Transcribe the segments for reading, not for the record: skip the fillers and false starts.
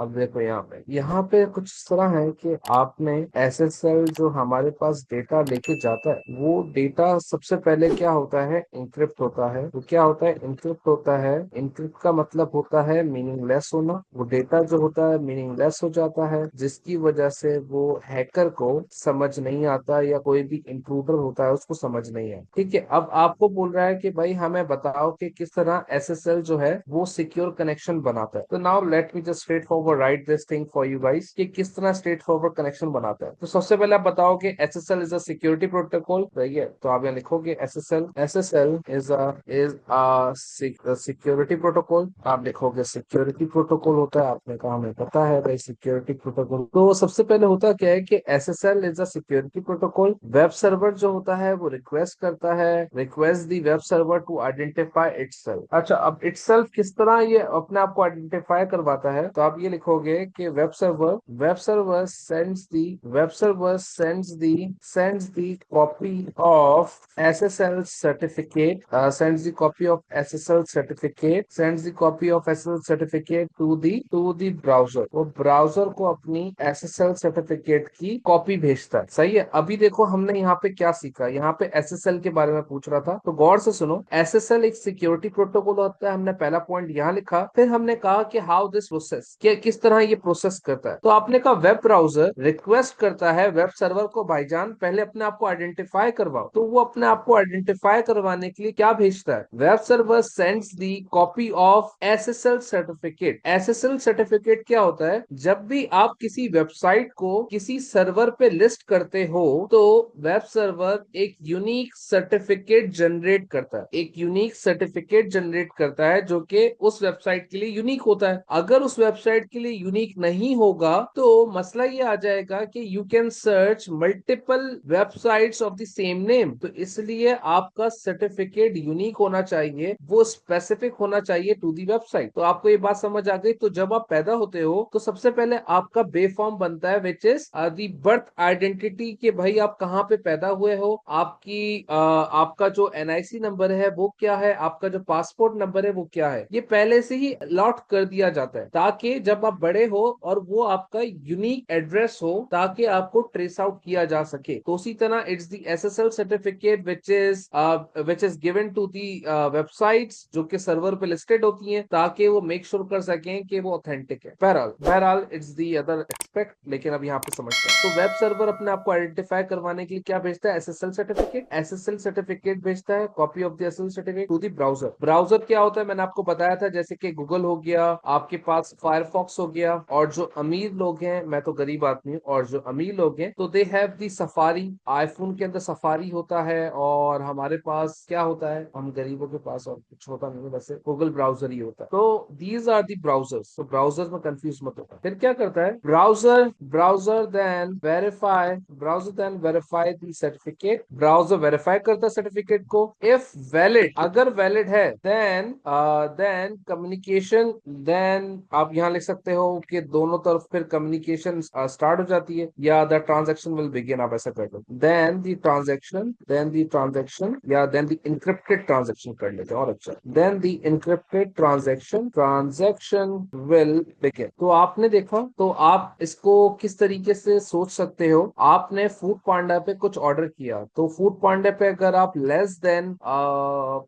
अब देखो यहाँ पे कुछ इस तरह है कि आपने एसएसएल जो हमारे पास डेटा लेके जाता है, वो डेटा सबसे पहले क्या होता है, इंक्रिप्ट होता है। वो क्या होता है, इंक्रिप्ट होता है। इंक्रिप्ट का मतलब होता है मीनिंगलेस होना। वो डेटा जो होता है मीनिंगलेस हो जाता है, जिसकी वजह से वो हैकर को समझ नहीं आता, या कोई भी इंट्रूडर होता है उसको समझ नहीं आता। ठीक है, अब आपको बोल रहा है कि भाई हमें बताओ कि किस तरह एसएसएल जो है वो सिक्योर कनेक्शन बनाता है। तो now let me just straight forward right this thing for you guys कि किस तरह स्ट्रेट फॉरवर्ड कनेक्शन बनाता है। तो सबसे पहले आप बताओ कि SSL is a security protocol, सही है? तो आप यहाँ लिखोगे SSL is a security protocol. आप लिखोगे सिक्योरिटी प्रोटोकॉल होता है, आपने कहा हमें पता है भाई सिक्योरिटी प्रोटोकॉल। तो सबसे पहले होता क्या है कि SSL is a security protocol. Web server जो होता है वो रिक्वेस्ट करता है, request the web server to identify itself. अच्छा, अब इटसेल्फ किस तरह ये अपने आप को आइडेंटिफाई करवाता है? तो आप ये लिखोगे कि web server copy of SSL certificate to the browser. वो ब्राउजर को अपनी एसएसएल सर्टिफिकेट की कॉपी भेजता है। सही है? अभी देखो हमने यहाँ पे क्या सीखा, यहाँ पे एसएसएल के बारे में पूछ रहा था, तो गौर से सुनो। एसएसएल एक सिक्योरिटी प्रोटोकॉल होता है, हमने पहला पॉइंट यहाँ लिखा। फिर हमने कहा कि हाउ दिस प्रोसेस, किस तरह ये प्रोसेस करता है। तो आपने कहा वेब ब्राउजर रिक्वेस्ट करता है वेब सर्वर को, भाईजान पहले अपने आप को आइडेंटिफाई करवाओ। तो वो अपने आप को आइडेंटिफाई करवाने के लिए क्या भेजता है? Web server sends the copy of SSL certificate. SSL certificate क्या होता है? जब भी आप किसी वेबसाइट को किसी सर्वर पे लिस्ट करते हो, तो वेब सर्वर एक यूनिक सर्टिफिकेट जनरेट करता है, जो कि उस वेबसाइट के लिए यूनिक होता है। अगर उस वेबसाइट के लिए यूनिक नहीं होगा तो मसला ये आ जाएगा कि you can search multiple websites of the same name. तो इसलिए आपका सर्टिफिकेट यूनिक होना चाहिए, वो स्पेसिफिक होना चाहिए टू दी वेबसाइट। तो आपको ये बात समझ आ गई? तो जब आप पैदा होते हो तो सबसे पहले आपका बे फॉर्म बनता है, which is the birth identity, के भाई आप कहाँ पे पैदा हुए हो, आपका जो एनआईसी नंबर है वो क्या है, आपका जो पासपोर्ट नंबर है वो क्या है। ये पहले से ही अलॉट कर दिया जाता है ताकि जब आप बड़े हो और वो आपका यूनिक एड्रेस हो, ताकि आपको ट्रेस आउट किया जा सके। तो उसी तरह it's the SSL certificate which is given to the websites जो कि सर्वर पे लिस्टेड होती हैं, ताकि वो मेक श्योर कर सकें कि वो ऑथेंटिक है। बहरहाल बहरहाल इट्स दी अदर एक्सपेक्ट, लेकिन अब यहाँ पे समझते हैं। तो वेब सर्वर अपने आप को आइडेंटिफाई करवाने के लिए क्या भेजता है? एसएसएल सर्टिफिकेट भेजता है, copy of the SSL certificate to the browser. Browser क्या होता है मैंने आपको बताया था, जैसे कि गूगल हो गया, आपके पास फायरफॉक्स हो गया, और जो अमीर लोग हैं, मैं तो गरीब आदमी हूँ, और जो अमीर लोग हैं तो they have the safari. IPhone के अंदर सफारी होता है, और हमारे पास क्या होता है, हम गरीबों के पास और कुछ होता नहीं है, वैसे गूगल ब्राउजर ही होता है। तो दीज आर दी ब्राउजर्स। तो ब्राउजर में कंफ्यूज मत होगा। फिर क्या करता है ब्राउजर दी सर्टिफिकेट। ब्राउजर वेरीफाई करता है सर्टिफिकेट को। इफ वैलिड, अगर वैलिड है, देन कम्युनिकेशन, देन आप यहाँ लिख सकते हो कि दोनों तरफ फिर कम्युनिकेशन स्टार्ट हो जाती है, या द ट्रांजेक्शन विल बिगिन, आप ऐसा कर लो। देन दी ट्रांजेक्शन या देन दी इंक्रिप्टेड ट्रांजेक्शन कर लेते हैं, और अच्छा, then the encrypted transaction will begin. तो आपने देखा, तो आप इसको किस तरीके से सोच सकते हो। आपने फूड पांडा पे कुछ ऑर्डर किया, तो फूड पांडा पे अगर आप लेस देन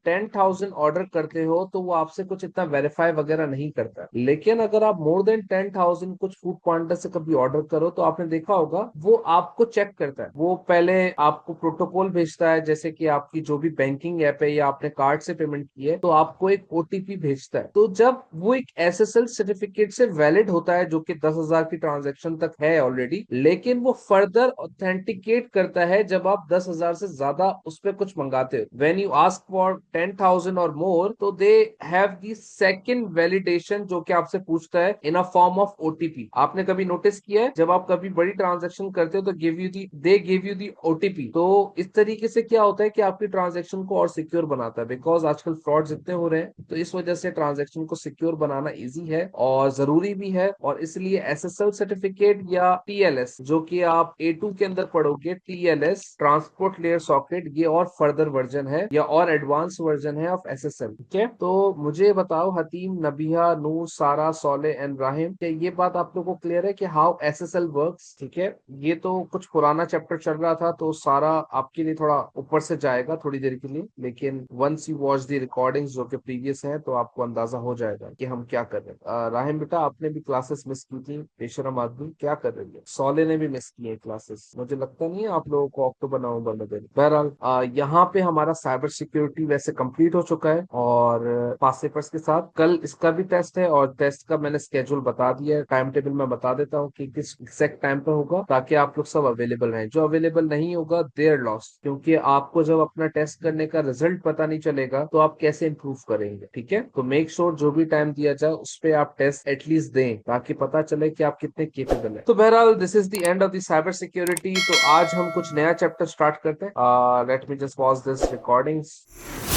10,000 ऑर्डर करते हो तो वो आपसे कुछ इतना वेरीफाई वगैरह नहीं करता। लेकिन अगर आप मोर देन 10,000 कुछ फूड पांडा से कभी ऑर्डर करो, तो आपने देखा होगा वो आपको चेक करता है। वो पहले आपको प्रोटोकॉल भेजता है, जैसे कि आपकी जो भी बैंकिंग ऐप है या आपने कार्ड से पेमेंट की है, तो आपको एक ओटीपी भेजता है। तो जब वो एक एसएसएल सर्टिफिकेट से वैलिड होता है, जो कि 10,000 की ट्रांजेक्शन तक है ऑलरेडी, लेकिन वो फर्दर ऑथेंटिकेट करता है जब आप 10,000 से ज्यादा उस पर कुछ मंगाते हो। व्हेन यू आस्क फॉर 10,000 और मोर, तो they have the second validation, जो कि आपसे पूछता है इन अ फॉर्म ऑफ ओटीपी। आपने कभी नोटिस किया है, जब आप कभी बड़ी ट्रांजेक्शन करते हो तो they give you the OTP. तो इस तरीके से क्या होता है कि आपकी ट्रांजेक्शन को और सिक्योर बनाता है, बिकॉज आजकल फ्रॉड जितने हो रहे हैं, तो इस वजह से ट्रांजेक्शन को सिक्योर बनाना इजी है और जरूरी भी है। और इसलिए एसएसएल सर्टिफिकेट या टीएलएस, जो कि आप A2 के अंदर पढ़ोगे, टीएलएस ट्रांसपोर्ट लेयर सॉकेट, ये और फर्दर वर्जन है या और एडवांस वर्जन है ऑफ एसएसएल। ठीक है, तो मुझे बताओ हतीम, नबिहा, नूर, सारा, सोले एंड राहिम, क्या ये बात आप लोगों को क्लियर है कि हाउ एसएसएल वर्क्स? ठीक है, ये तो कुछ पुराना चैप्टर चल रहा था तो सारा आपके लिए थोड़ा ऊपर से जाएगा थोड़ी देर के लिए, लेकिन once you watch the recordings जो कि प्रीवियस हैं तो आपको अंदाजा हो जाएगा कि हम क्या कर रहे हैं। राहिम बेटा, आपने भी क्लासेस मिस की थी, बेशरम आदमी, क्या कर रही है? सौले ने भी मिस की है क्लासेस, मुझे लगता नहीं है आप लोगों को अक्टूबर नवंबर में देने। बहरहाल यहाँ पे हमारा साइबर सिक्योरिटी वैसे कंप्लीट हो चुका है और पास पेपर्स के साथ कल इसका भी टेस्ट है, और टेस्ट का मैंने स्केड्यूल बता दिया है, टाइम टेबल मैं बता देता हूँ कि किस एग्जैक्ट टाइम पे होगा, ताकि आप लोग सब अवेलेबल रहें। जो अवेलेबल नहीं होगा देयर लॉस, क्योंकि आपको जब अपना टेस्ट करने का रिजल्ट पता नहीं चलेगा तो आप कैसे इंप्रूव करेंगे? ठीक है, तो मेक श्योर जो भी टाइम दिया जाए उस पे आप टेस्ट एटलीस्ट दें, ताकि पता चले कि आप कितने केपेबल हैं। तो बहरहाल this is the end of the cyber security. तो आज हम कुछ नया चैप्टर स्टार्ट करते हैं। Let me just pause this recordings.